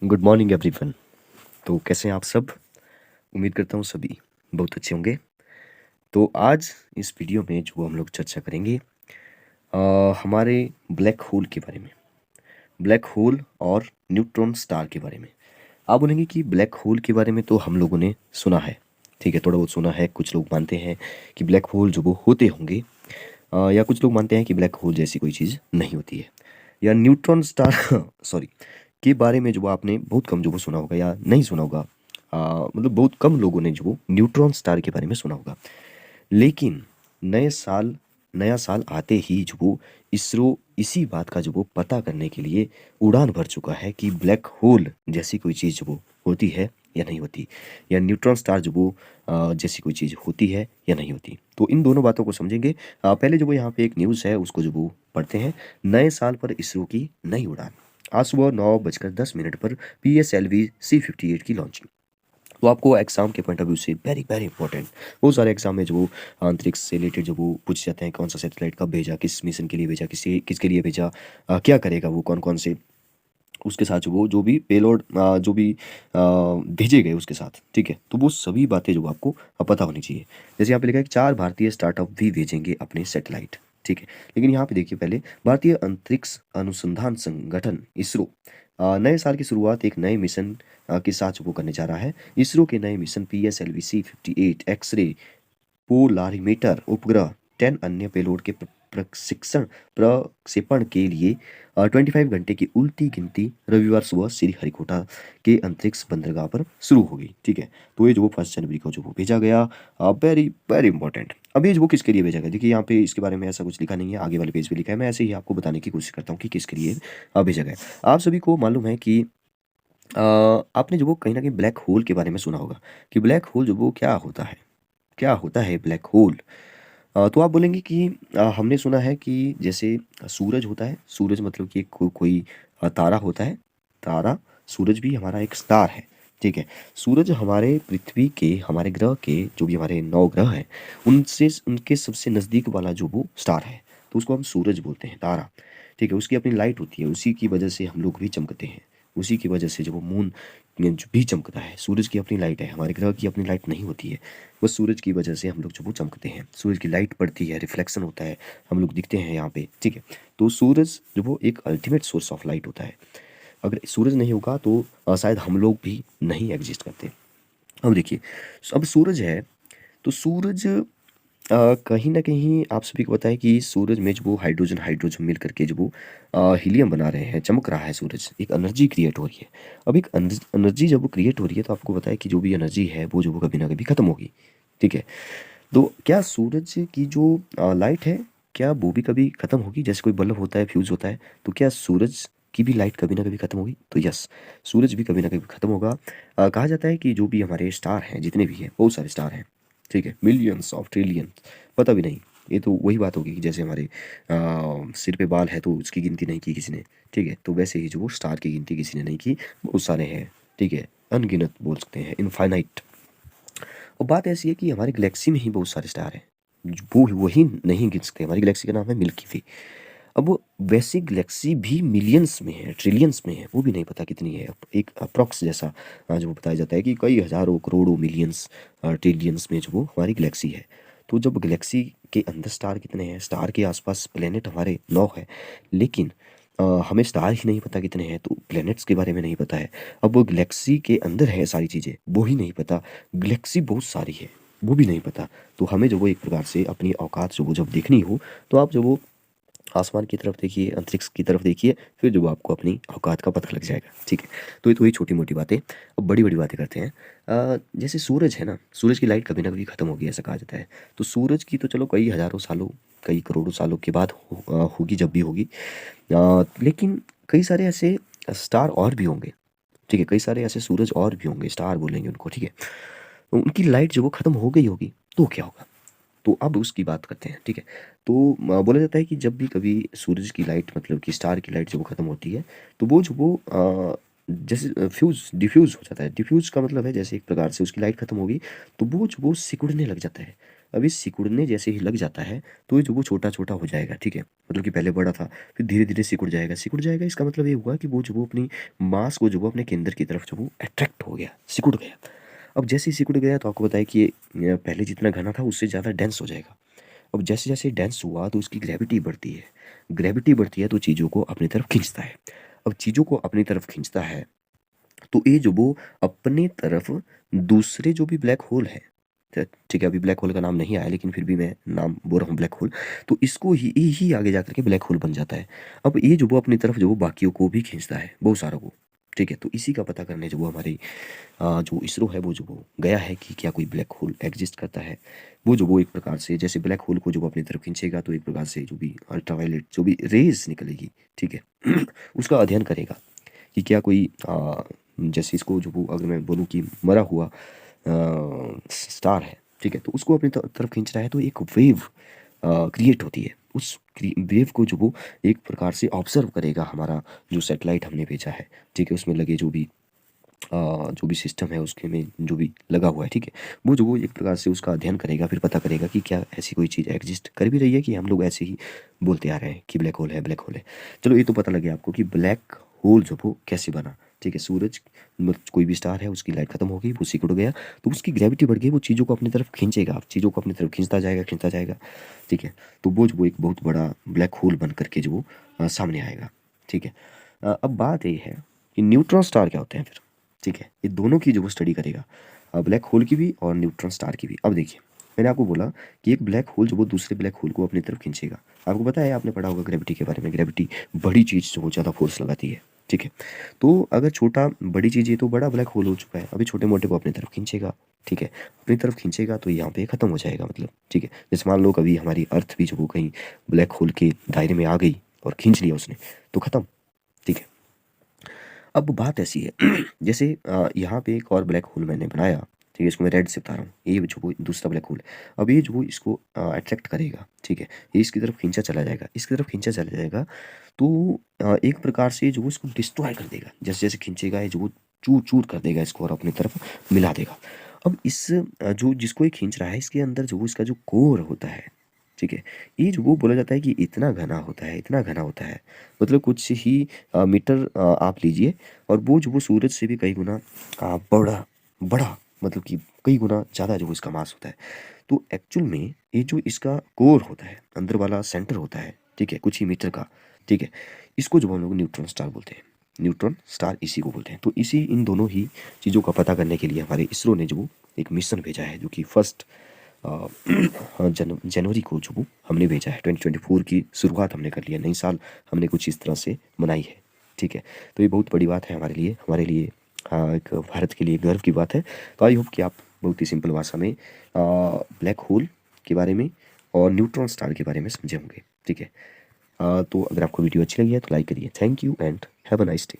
Good morning everyone. तो कैसे हैं आप सब? उम्मीद करता हूँ सभी बहुत अच्छे होंगे। तो आज इस वीडियो में जो हम लोग चर्चा करेंगे हमारे ब्लैक होल के बारे में। ब्लैक होल और न्यूट्रॉन स्टार के बारे में। आप बोलेंगे कि ब्लैक होल के बारे में तो हम लोगों ने सुना है, ठीक है, थोड़ा बहुत सुना है। कुछ लोग मानते हैं कि ब्लैक होल जो वो होते होंगे, या कुछ लोग मानते हैं कि ब्लैक होल जैसी कोई चीज़ नहीं होती है। या न्यूट्रॉन स्टार सॉरी के बारे में जो आपने बहुत कम जो वो सुना होगा या नहीं सुना होगा। मतलब बहुत कम लोगों ने जो वो न्यूट्रॉन स्टार के बारे में सुना होगा। लेकिन नए साल नया साल आते ही जो वो इसरो इसी बात का जो वो पता करने के लिए उड़ान भर चुका है कि ब्लैक होल जैसी कोई चीज़ जो वो होती है या नहीं होती, या न्यूट्रॉन स्टार जो वो जैसी कोई चीज़ होती है या नहीं होती। तो इन दोनों बातों को समझेंगे। पहले जो वो यहाँ पे एक न्यूज़ है उसको जो वो पढ़ते हैं। नए साल पर इसरो की नई उड़ान। आज सुबह 9:10 पर PSLV C-58 की लॉन्चिंग। तो आपको एग्जाम के पॉइंट ऑफ व्यू से वेरी वेरी इंपॉर्टेंट। बहुत सारे एग्जाम में जो वो अंतरिक्ष से रिलेटेड जो वो पूछ जाते हैं, कौन सा सैटेलाइट कब भेजा, किस मिशन के लिए भेजा, किसी किसके लिए भेजा, क्या करेगा वो, कौन कौन से उसके साथ जो भी पेलोड जो भी भेजे गए उसके साथ, ठीक है। तो वो सभी बातें जो आपको पता होनी चाहिए। जैसे यहाँ पे लिखा है कि 4 भारतीय स्टार्टअप भी भेजेंगे अपने सैटेलाइट, ठीक है। लेकिन यहाँ पे देखिए, पहले भारतीय अंतरिक्ष अनुसंधान संगठन इसरो नए साल की शुरुआत एक नए मिशन के साथ वो करने जा रहा है। इसरो के नए mission PSLV C-58 x ray polarimeter उपग्रह 10 अन्य पेलोड के प्रशिक्षण प्रक्षेपण के लिए 25 घंटे की उल्टी गिनती रविवार सुबह श्रीहरिकोटा के अंतरिक्ष बंदरगाह पर शुरू होगी, ठीक है। तो ये जो वो 1 जनवरी को जो वो भेजा गया, वेरी वेरी इंपॉर्टेंट। अभी जो वो किसके लिए भेजा गया, देखिए यहाँ पे इसके बारे में ऐसा कुछ लिखा नहीं है, आगे वाले पेज पे लिखा है। मैं ऐसे ही आपको बताने की कोशिश करता हूँ कि किसके लिए भेजा गया। आप सभी को मालूम है कि आपने जो वो कहीं ना कहीं ब्लैक होल के बारे में सुना होगा कि ब्लैक होल जो वो क्या होता है, क्या होता है ब्लैक होल। तो आप बोलेंगे कि हमने सुना है कि जैसे सूरज होता है, सूरज मतलब कि कोई तारा होता है। तारा, सूरज भी हमारा एक स्टार है, ठीक है। सूरज हमारे पृथ्वी के, हमारे ग्रह के, जो भी हमारे 9 ग्रह हैं, उनसे उनके सबसे नज़दीक वाला जो वो स्टार है, तो उसको हम सूरज बोलते हैं, तारा, ठीक है। उसकी अपनी लाइट होती है, उसी की वजह से हम लोग भी चमकते हैं। उसी की वजह से जो वो मून जो भी चमकता है, सूरज की अपनी लाइट है, हमारे ग्रह की अपनी लाइट नहीं होती है। बस सूरज की वजह से हम लोग जो वो चमकते हैं, सूरज की लाइट पड़ती है, रिफ्लेक्शन होता है, हम लोग दिखते हैं यहाँ पे, ठीक है। तो सूरज जो वो एक अल्टीमेट सोर्स ऑफ लाइट होता है। अगर सूरज नहीं होगा तो शायद हम लोग भी नहीं एग्जिस्ट करते। अब देखिए, अब सूरज है, तो सूरज कहीं न कहीं आप सभी को पता है कि सूरज में जो वो हाइड्रोजन हाइड्रोजन मिल करके जो वो हीलियम बना रहे हैं, चमक रहा है सूरज, एक एनर्जी क्रिएट हो रही है। अब एक एनर्जी जब वो क्रिएट हो रही है तो आपको पता है कि जो भी एनर्जी है वो जो वो कभी ना कभी खत्म होगी, ठीक है। तो क्या सूरज की जो लाइट है, क्या वो भी कभी खत्म होगी? जैसे कोई बल्ब होता है, फ्यूज़ होता है, तो क्या सूरज की भी लाइट कभी ना कभी खत्म होगी? तो यस, सूरज भी कभी ना कभी खत्म होगा। कहा जाता है कि जो भी हमारे स्टार हैं, जितने भी हैं, बहुत सारे स्टार हैं, ठीक है, मिलियंस ऑफ ट्रिलियन, पता भी नहीं। ये तो वही बात होगी कि जैसे हमारे सिर पे बाल है तो उसकी गिनती नहीं की किसी ने, ठीक है। तो वैसे ही जो वो स्टार की गिनती किसी ने नहीं की, बहुत सारे हैं, ठीक है, अनगिनत बोल सकते हैं, इनफाइनाइट। और बात ऐसी है कि हमारी गैलेक्सी में ही बहुत सारे स्टार हैं, वो वही नहीं गिन सकते। हमारी गैलेक्सी का नाम है मिल्की वे। अब वो वैसी गैलेक्सी भी मिलियंस में है, ट्रिलियंस में है, वो भी नहीं पता कितनी है। एक अप्रॉक्स जैसा जो बताया जाता है कि कई हज़ारों करोड़ों मिलियंस ट्रिलियंस में जो वो हमारी गैलेक्सी है। तो जब गैलेक्सी के अंदर स्टार कितने हैं, स्टार के आसपास प्लेनेट हमारे 9 है, लेकिन हमें स्टार ही नहीं पता कितने हैं, तो प्लैनेट्स के बारे में नहीं पता है। अब वो गैलेक्सी के अंदर है सारी चीज़ें, वो ही नहीं पता। गैलेक्सी बहुत सारी है, वो भी नहीं पता। तो हमें जो वो एक प्रकार से अपनी औकात जो वो जब देखनी हो, तो आप जो वो आसमान की तरफ देखिए, अंतरिक्ष की तरफ देखिए, फिर जो वो आपको अपनी औकात का पता लग जाएगा, ठीक है। तो ये तो हुई छोटी-मोटी बातें। अब बड़ी-बड़ी बातें करते हैं। जैसे सूरज है ना, सूरज की लाइट कभी ना कभी खत्म होगी, ऐसा कहा जाता है। तो सूरज की तो चलो कई हज़ारों सालों, कई करोड़ों सालों के बाद होगी, जब भी होगी। लेकिन कई सारे ऐसे स्टार और भी होंगे, ठीक है, कई सारे ऐसे सूरज और भी होंगे, स्टार बोलेंगे उनको, ठीक है। तो उनकी लाइट जो वो ख़त्म हो गई होगी, तो क्या होगा? तो अब उसकी बात करते हैं, ठीक है। तो बोला जाता है कि जब भी कभी सूरज की लाइट, मतलब कि स्टार की लाइट जब वो ख़त्म होती है, तो वो जो वो जैसे डिफ्यूज़ हो जाता है। डिफ्यूज़ का मतलब है जैसे एक प्रकार से उसकी लाइट ख़त्म होगी, तो वो जो वो सिकुड़ने लग जाता है। अब ये सिकुड़ने जैसे ही लग जाता है तो ये जो वो छोटा-छोटा हो जाएगा, ठीक है? मतलब कि पहले बड़ा था, फिर धीरे-धीरे सिकुड़ जाएगा। सिकुड़ जाएगा इसका मतलब ये हुआ कि वो जो वो अपनी मास को जो वो अपने केंद्र की तरफ जो वो अट्रैक्ट हो गया, सिकुड़ गया। अब जैसे ही सिकुड़ गया तो आपको पता है कि ये पहले जितना घना था उससे ज़्यादा डेंस हो जाएगा। अब जैसे-जैसे डेंस हुआ तो उसकी ग्रेविटी बढ़ती है। ग्रेविटी बढ़ती है तो चीज़ों को अपनी तरफ खींचता है। अब चीज़ों को अपनी तरफ खींचता है तो ये जो वो अपने तरफ दूसरे जो भी ब्लैक होल है, ठीक है, अभी ब्लैक होल का नाम नहीं आया लेकिन फिर भी मैं नाम बोल रहा हूँ ब्लैक होल, तो इसको ही आगे जाकर के ब्लैक होल बन जाता है। अब ये जो वो अपनी तरफ जो वो बाकियों को भी खींचता है, बहुत सारों को, ठीक है? तो इसी का पता करने जो वो हमारी जो इसरो है वो जो वो गया है कि क्या कोई ब्लैक होल एग्जिस्ट करता है। वो जो वो एक प्रकार से जैसे ब्लैक होल को जो वो अपनी तरफ खींचेगा तो एक प्रकार से जो भी अल्ट्रावायलेट जो भी रेज़ निकलेगी, ठीक है? उसका अध्ययन करेगा कि क्या कोई जैसे इसको जो वो अगर मैं बोलूँ कि मरा हुआ स्टार है, ठीक है? तो उसको अपनी तरफ खींच रहा है तो एक वेव क्रिएट होती है। उस वेव को जो वो एक प्रकार से ऑब्ज़र्व करेगा हमारा जो सैटेलाइट हमने भेजा है, ठीक है? उसमें लगे जो भी सिस्टम है उसके में जो भी लगा हुआ है, ठीक है? वो जो वो एक प्रकार से उसका अध्ययन करेगा, फिर पता करेगा कि क्या ऐसी कोई चीज़ एग्ज़िस्ट कर भी रही है कि हम लोग ऐसे ही बोलते आ रहे हैं कि ब्लैक होल है, ब्लैक होल है। चलो ये तो पता लग गया आपको कि ब्लैक होल जो वो कैसे बना, ठीक है? सूरज कोई भी स्टार है उसकी लाइट ख़त्म हो गई, वो सिकुड़ गया, तो उसकी ग्रेविटी बढ़ गई, वो चीज़ों को अपनी तरफ खींचेगा, चीज़ों को अपनी तरफ खींचता जाएगा, ठीक है? तो वो जो वो एक बहुत बड़ा ब्लैक होल बन कर के जो वो सामने आएगा, ठीक है? अब बात ये है कि न्यूट्रॉन स्टार क्या होते हैं फिर? ठीक है, ये दोनों की जो वो स्टडी करेगा, ब्लैक होल की भी और न्यूट्रॉन स्टार की भी। अब देखिए, मैंने आपको बोला कि एक ब्लैक होल जो वो दूसरे ब्लैक होल को अपनी तरफ खींचेगा। आपको पता है, आपने पढ़ा होगा ग्रेविटी के बारे में, ग्रेविटी बड़ी चीज़ जो वो ज़्यादा फोर्स लगाती है, ठीक है? तो अगर छोटा बड़ी चीज़ है तो बड़ा ब्लैक होल हो चुका है, अभी छोटे-मोटे को अपनी तरफ खींचेगा, ठीक है? अपनी तरफ खींचेगा तो यहाँ पे ख़त्म हो जाएगा मतलब, ठीक है? जैसे मान लो कभी हमारी अर्थ भी जो वो कहीं ब्लैक होल के दायरे में आ गई और खींच लिया उसने, तो ख़त्म, ठीक है? अब बात ऐसी है जैसे यहाँ पे एक और ब्लैक होल मैंने बनाया, ठीक है? इसको मैं रेड से बता रहा हूँ। ये जो वो दूसरा ब्लैक होल है, अब ये जो वो इसको अट्रैक्ट करेगा, ठीक है? ये इसकी तरफ खींचा चला जाएगा, इसकी तरफ खींचा चला जाएगा तो एक प्रकार से जो वो इसको डिस्ट्रॉय कर देगा। जैसे-जैसे खींचेगा ये जो वो चूर-चूर कर देगा इसको और अपनी तरफ मिला देगा। अब जो जिसको ये खींच रहा है इसके अंदर जो वो इसका जो कोर होता है, ठीक है? ये जो वो बोला जाता है कि इतना घना होता है, इतना घना होता है, मतलब कुछ ही मीटर आप लीजिए और वो जो वो सूरज से भी कई गुना बड़ा बड़ा मतलब कि कई गुना ज़्यादा जो इसका मास होता है। तो एक्चुअल में ये जो इसका कोर होता है, अंदर वाला सेंटर होता है, ठीक है? कुछ ही मीटर का, ठीक है? इसको जो हम लोग न्यूट्रॉन स्टार बोलते हैं। न्यूट्रॉन स्टार इसी को बोलते हैं। तो इसी इन दोनों ही चीज़ों का पता करने के लिए हमारे इसरो ने जो वो एक मिशन भेजा है जो कि फर्स्ट अ, जनवरी को जो वो हमने भेजा है। 2024 की शुरुआत हमने कर ली है, नई साल हमने कुछ इस तरह से मनाई है, ठीक है? तो ये बहुत बड़ी बात है हमारे लिए एक भारत के लिए गर्व की बात है। तो आई होप कि आप बहुत ही सिंपल भाषा में ब्लैक होल के बारे में और न्यूट्रॉन स्टार के बारे में समझे होंगे, ठीक है? तो अगर आपको वीडियो अच्छी लगी है तो लाइक करिए। Thank you and have a nice day.